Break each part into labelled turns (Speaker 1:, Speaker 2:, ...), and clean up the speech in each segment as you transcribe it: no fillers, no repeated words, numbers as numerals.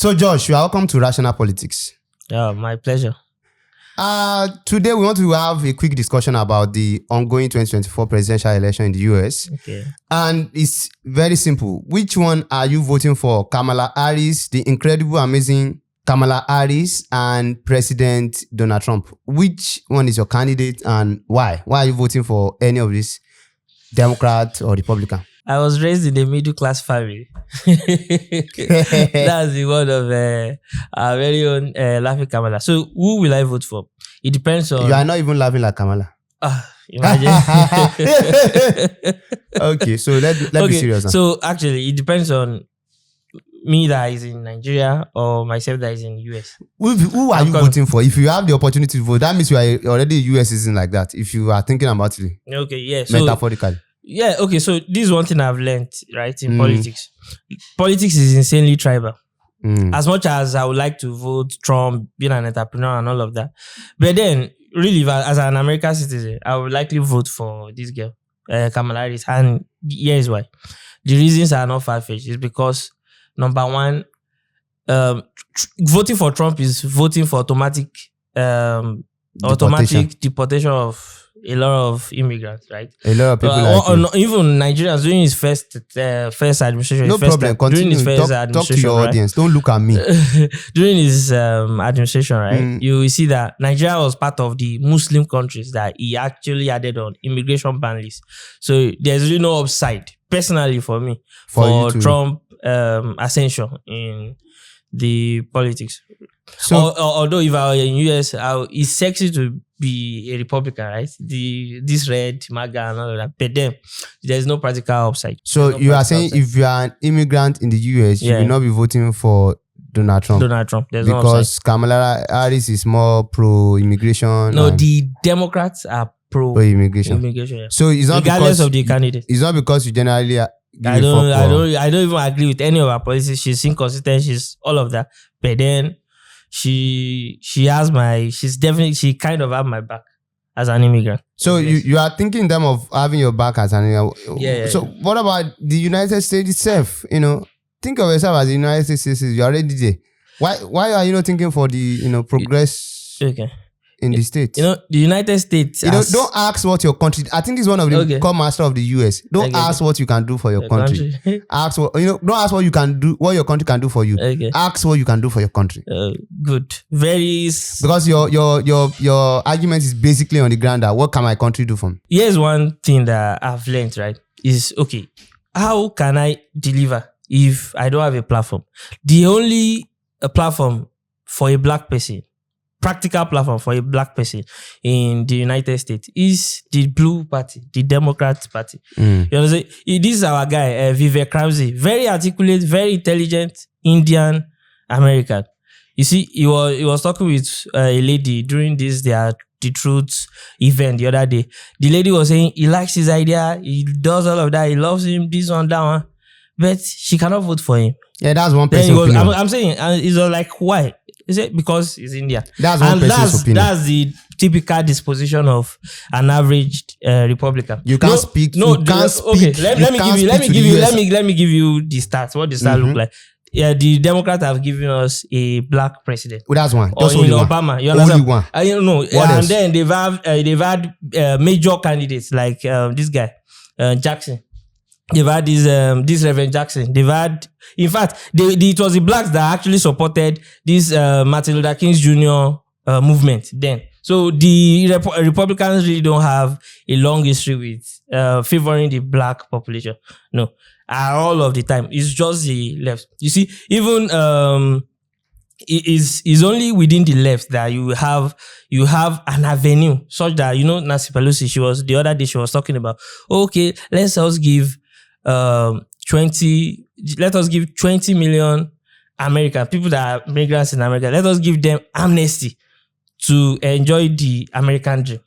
Speaker 1: So, Josh, you are welcome to Rational Politics.
Speaker 2: Yeah, my pleasure.
Speaker 1: Today, we want to have a quick discussion about the ongoing 2024 presidential election in the US.
Speaker 2: Okay.
Speaker 1: And it's very simple. Which one are you voting for? Kamala Harris, the incredible, amazing Kamala Harris, and President Donald Trump? Which one is your candidate and why? Why are you voting for any of these, Democrat or Republican?
Speaker 2: I was raised in a middle class family. That's the word of our very own laughing Kamala. So who will I vote for? It depends on.
Speaker 1: You are not even laughing like Kamala.
Speaker 2: Imagine.
Speaker 1: Okay, so let's be serious now.
Speaker 2: So actually, it depends on me that is in Nigeria or myself that is in US.
Speaker 1: Who are you voting for? If you have the opportunity to vote, that means you are already a US citizen like that. If you are thinking about it.
Speaker 2: Okay, yeah.
Speaker 1: So, metaphorically.
Speaker 2: Yeah, okay. So this is one thing I've learned, right, in politics. Politics is insanely tribal. As much as I would like to vote Trump, being an entrepreneur and all of that. But then, really, as an American citizen, I would likely vote for this girl, Kamala Harris. And here's why. The reasons are not far-fetched. It's because, number one, voting for Trump is voting for automatic deportation of a lot of immigrants, right?
Speaker 1: A lot of people
Speaker 2: even Nigerians during his first administration.
Speaker 1: No problem. Continue.
Speaker 2: During his first
Speaker 1: talk to your audience. Don't look at me.
Speaker 2: During his administration, right? You will see that Nigeria was part of the Muslim countries that he actually added on immigration ban list. So there's really no upside, personally, for me, for Trump ascension in the politics. So, although if I were in US, it's sexy to be a Republican, right? This red MAGA and all of that. But then there's no practical upside.
Speaker 1: So you are saying if you are an immigrant in the US, you will not be voting for Donald Trump.
Speaker 2: There's
Speaker 1: because no Kamala Harris is more pro-immigration.
Speaker 2: No, the Democrats are pro-immigration. Yeah.
Speaker 1: So it's not
Speaker 2: regardless of the candidate.
Speaker 1: It's not because you generally.
Speaker 2: I don't even agree with any of her policies. She's inconsistent. She's all of that. But then she kind of have my back as an immigrant.
Speaker 1: So you are thinking them of having your back as an immigrant.
Speaker 2: Yeah.
Speaker 1: So what about the United States itself? Think of yourself as the United States citizen. You're already there. Why are you not thinking for the progress? Okay. In the States.
Speaker 2: The United States.
Speaker 1: Don't ask what your country. I think this is one of the core master of the US. Don't ask what you can do for your country. Ask what don't ask what you can do, what your country can do for you.
Speaker 2: Okay.
Speaker 1: Ask what you can do for your country.
Speaker 2: Good. Because
Speaker 1: your argument is basically on the ground that what can my country do for me?
Speaker 2: Here's one thing that I've learned, right? Is how can I deliver if I don't have a platform? The only platform for a black person, practical platform for a black person in the United States is the Blue Party, the Democrat Party. You know, this is our guy, Vivek Ramsey, very articulate, very intelligent Indian American. You see, he was talking with a lady during the Truth event the other day. The lady was saying he likes his idea, he does all of that, he loves him, this one, that one, but she cannot vote for him.
Speaker 1: Yeah, that's one person.
Speaker 2: I'm saying, it's like, why? Is it because it's India?
Speaker 1: That's one person's opinion.
Speaker 2: That's the typical disposition of an average Republican.
Speaker 1: You can't speak. You can't speak.
Speaker 2: Okay, let me give you the stats. What the stats look like. Yeah, the Democrats have given us a black president.
Speaker 1: Well, that's one. Just only
Speaker 2: Obama.
Speaker 1: One.
Speaker 2: You understand?
Speaker 1: Only one.
Speaker 2: And then they've had major candidates like this guy, Jackson. They've had this Reverend Jackson. They've had, in fact, it was the blacks that actually supported this Martin Luther King Jr. Movement then. So the Republicans really don't have a long history with favoring the black population. No, all of the time. It's just the left. You see, even it is only within the left that you have an avenue such that, Nancy Pelosi, the other day she was talking about, okay, let us give 20 million American people that are migrants in America. Let us give them amnesty to enjoy the American dream.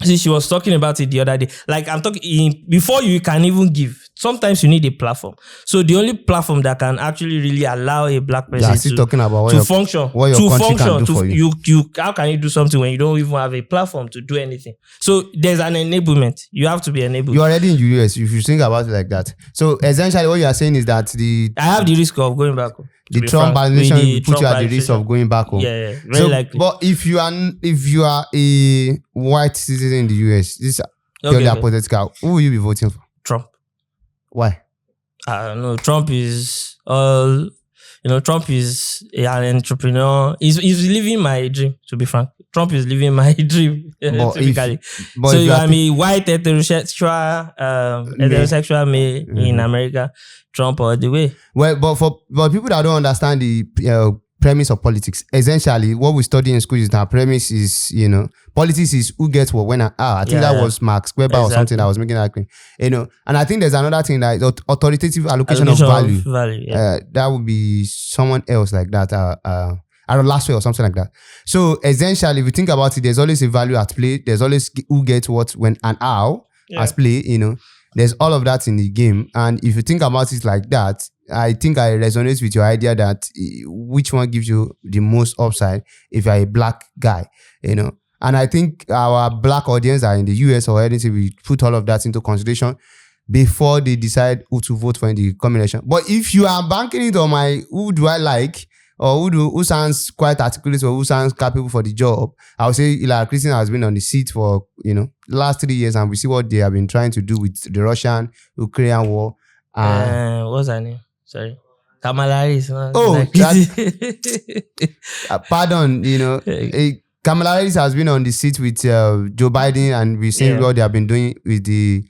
Speaker 2: See, she was talking about it the other day. Like I'm talking before you can even give sometimes you need a platform. So the only platform that can actually really allow a black person
Speaker 1: still talking about what
Speaker 2: to
Speaker 1: your-
Speaker 2: function,
Speaker 1: what your country can do for you.
Speaker 2: How can you do something when you don't even have a platform to do anything? So there's an enablement. You have to be enabled.
Speaker 1: You're already in the US if you think about it like that. So essentially what you are saying is that
Speaker 2: I have the risk of going back home.
Speaker 1: the Trump administration will put you at the risk of going back home.
Speaker 2: Yeah, very likely.
Speaker 1: But if you are a white citizen in the US, this is purely hypothetical. Who will you be voting for?
Speaker 2: Trump.
Speaker 1: Why?
Speaker 2: I don't know. Trump is Trump is an entrepreneur. He's living my dream, to be frank. Trump is living my dream, typically. So I'm a white heterosexual male in America. Trump all the way.
Speaker 1: Well, but people that don't understand the premise of politics, essentially what we study in school is that premise is, politics is who gets what, when, and how. I think that was Max Weber or something that was making that claim. And I think there's another thing that is authoritative allocation of value. That would be someone else like that. Last way or something like that. So essentially, if you think about it, there's always a value at play. There's always who gets what, when, and how as play. There's all of that in the game. And if you think about it like that, I think I resonate with your idea that which one gives you the most upside if you're a black guy, And I think our black audience are in the US or anything, we put all of that into consideration before they decide who to vote for in the combination. But if you are banking it on my who do I like, or who sounds quite articulate, or who sounds capable for the job, I would say Hillary Clinton has been on the seat for the last 3 years, and we see what they have been trying to do with the Russian-Ukrainian war.
Speaker 2: What's her name? Sorry, Kamala Harris.
Speaker 1: Pardon, Kamala Harris has been on the seat with Joe Biden, and we've seen what they have been doing with the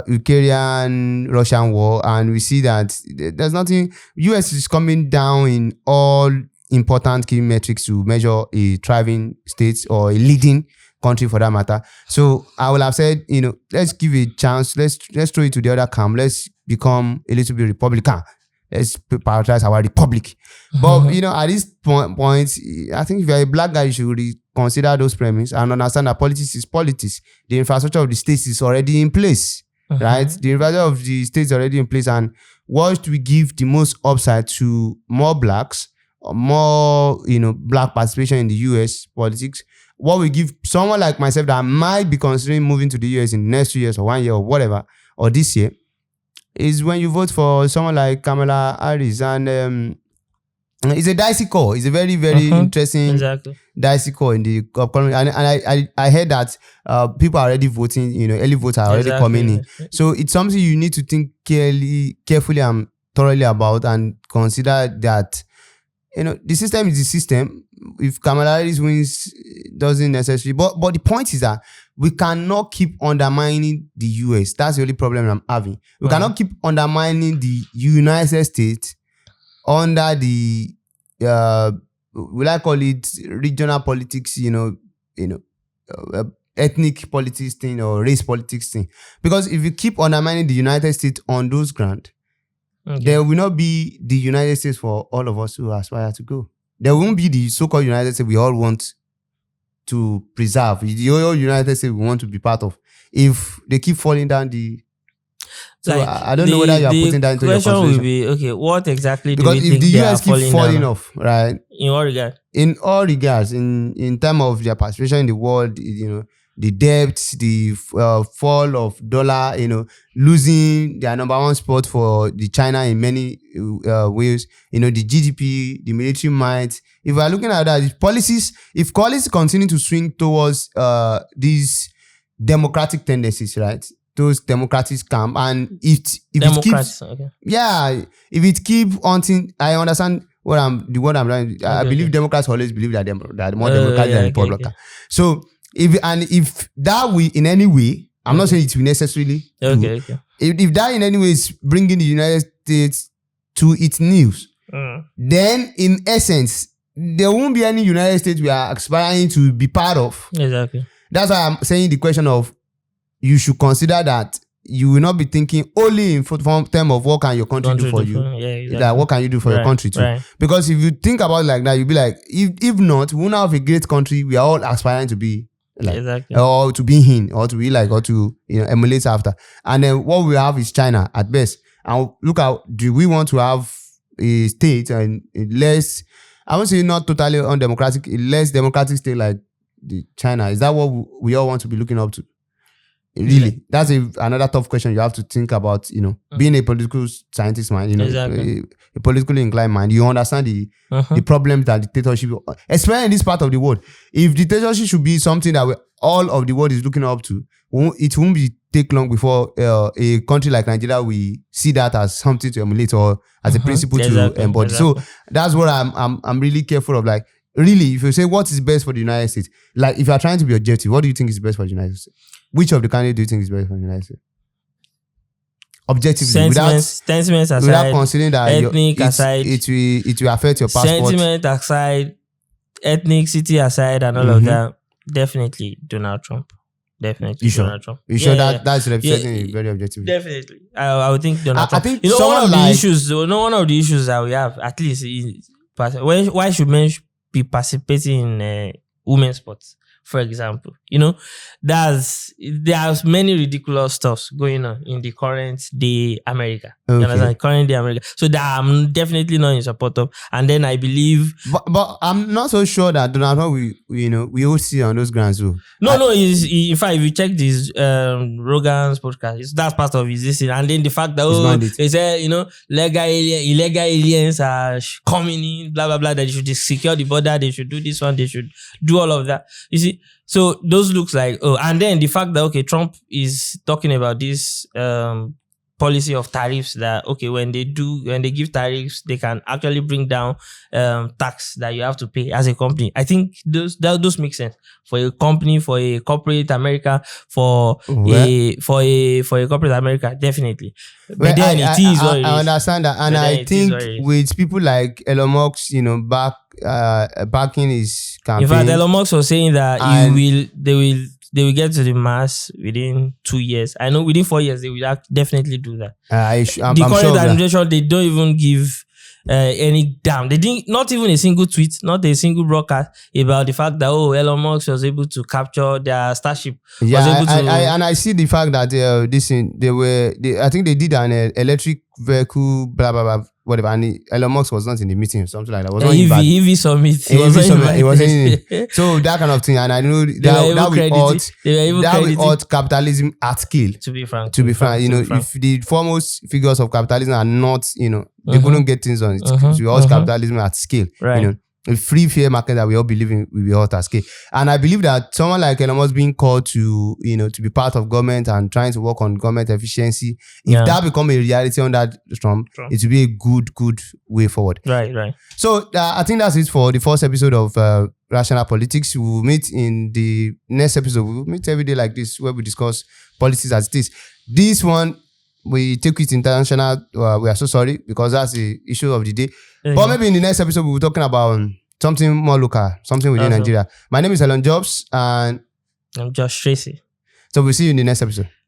Speaker 1: Ukrainian-Russian war, and we see that there's nothing. US is coming down in all important key metrics to measure a thriving state or a leading country for that matter. So I will have said, let's give it a chance. Let's throw it to the other camp. Let's become a little bit Republican. Let's prioritize our republic. But at this point, I think if you're a black guy, you should consider those premises and understand that politics is politics. The infrastructure of the states is already in place. Right? The infrastructure of the states is already in place, and what we give the most upside to more blacks, or more black participation in the US politics, what we give someone like myself that might be considering moving to the US in the next 2 years or 1 year or whatever, or this year, is when you vote for someone like Kamala Harris. And it's a dicey call. It's a very, very interesting dicey call in the upcoming. And I heard that people are already voting, early votes are already coming in. So it's something you need to think carefully and thoroughly about, and consider that, the system is the system. If Kamala Harris wins, it doesn't necessarily. But the point is that we cannot keep undermining the US. That's the only problem I'm having. We cannot keep undermining the United States under the will I call it regional politics, ethnic politics thing or race politics thing. Because if you keep undermining the United States on those grounds, there will not be the United States for all of us who aspire to go. There won't be the so-called United States we all want to preserve. The whole United States we want to be part of. If they keep falling down the... So I don't know whether you are putting that into your consideration.
Speaker 2: The question will be, okay, what exactly do
Speaker 1: because
Speaker 2: you think they are falling down? Because
Speaker 1: if the US keep falling off, right?
Speaker 2: In what regard?
Speaker 1: In all regards, in terms of their participation in the world, the debts, the fall of dollar, losing their number one spot for the China in many ways, the GDP, the military might. If we are looking at that, if policies continue to swing towards these democratic tendencies, right? Those democratic camp, and if it keeps, if it keep hunting, I understand the word I'm trying. I believe Democrats always believe that they're more democratic than Republican. So if that will in any way, I'm not saying it will necessarily. If that in any way is bringing the United States to its knees, then in essence there won't be any United States we are aspiring to be part of.
Speaker 2: Exactly.
Speaker 1: That's why I'm saying the question of, you should consider that you will not be thinking only in terms of what can your country do for you. Like what can you do for your country too? Right. Because if you think about it like that, you'll be like, if not, we will not have a great country we are all aspiring to be like,
Speaker 2: Exactly.
Speaker 1: or to be in, or to be like, or to emulate after. And then what we have is China at best. And look at, do we want to have a state and a less, I won't say not totally undemocratic, a less democratic state like the China? Is that what we all want to be looking up to? Really, that's another tough question you have to think about. Being a political scientist, man.
Speaker 2: Exactly.
Speaker 1: A politically inclined mind. You understand the problems that dictatorship, especially in this part of the world. If dictatorship should be something that all of the world is looking up to, it won't take long before a country like Nigeria we see that as something to emulate or as a principle to embody. So that's what I'm really careful of. Like, really, if you say what is best for the United States, like if you are trying to be objective, what do you think is best for the United States? Which of the candidates do you think is best for the United States? Objectively,
Speaker 2: sentiments aside,
Speaker 1: without considering that
Speaker 2: ethnic aside,
Speaker 1: it will affect your passport.
Speaker 2: Sentiment aside, ethnicity aside, and all of that. Definitely Donald Trump. Definitely
Speaker 1: you
Speaker 2: Donald
Speaker 1: sure?
Speaker 2: Trump.
Speaker 1: You sure that's representing it very objectively?
Speaker 2: Definitely, I would think Donald Trump.
Speaker 1: I think
Speaker 2: one of the issues that we have, at least, is why should men be participating in women's sports? For example, there's many ridiculous stuffs going on in the current day America.
Speaker 1: Okay.
Speaker 2: You understand? Current day America. So that I'm definitely not in support of. And then I believe,
Speaker 1: but I'm not so sure that Donald Trump we all see on those grounds too.
Speaker 2: In fact, if you check this Rogan's podcast, that's part of his thing. And then the fact that they say illegal aliens are coming in, blah blah blah, that they should just secure the border, they should do this one, they should do all of that. You see. So those looks like, and then the fact that, Trump is talking about this policy of tariffs that, when they give tariffs, they can actually bring down tax that you have to pay as a company. I think those make sense for a company, for a corporate America, for a corporate America, definitely. But then it is what it is.
Speaker 1: I understand that, and I think with people like Elon Musk, backing his campaign.
Speaker 2: In fact, Elon Musk was saying that they will get to the mass within 2 years. I know within 4 years they will definitely do that. The current administration, they don't even give any damn. They didn't, not even a single tweet, not a single broadcast about the fact that Elon Musk was able to capture their Starship.
Speaker 1: And I see the fact that I think they did an electric vehicle, blah blah blah, whatever. And Elon Musk was not in the meeting, something like that. Was
Speaker 2: EV summit.
Speaker 1: He wasn't in it. So that kind of thing, and I know that will hurt capitalism at scale.
Speaker 2: To be frank,
Speaker 1: if the foremost figures of capitalism are not, they couldn't get things on. It's capitalism at scale.
Speaker 2: Right.
Speaker 1: A free fair market that we all believe in will be hot at scale. And I believe that someone like Elon Musk being called to, to be part of government and trying to work on government efficiency, if that become a reality under Trump, it will be a good way forward.
Speaker 2: Right.
Speaker 1: So I think that's it for the first episode of Rational Politics. We'll meet in the next episode. We'll meet every day like this where we discuss politics as it is. This one, we take it international. We are so sorry because that's the issue of the day. But maybe in the next episode, we'll be talking about something more local, something within Nigeria. My name is Elon Jobs and
Speaker 2: I'm Josh Tracy.
Speaker 1: So we'll see you in the next episode.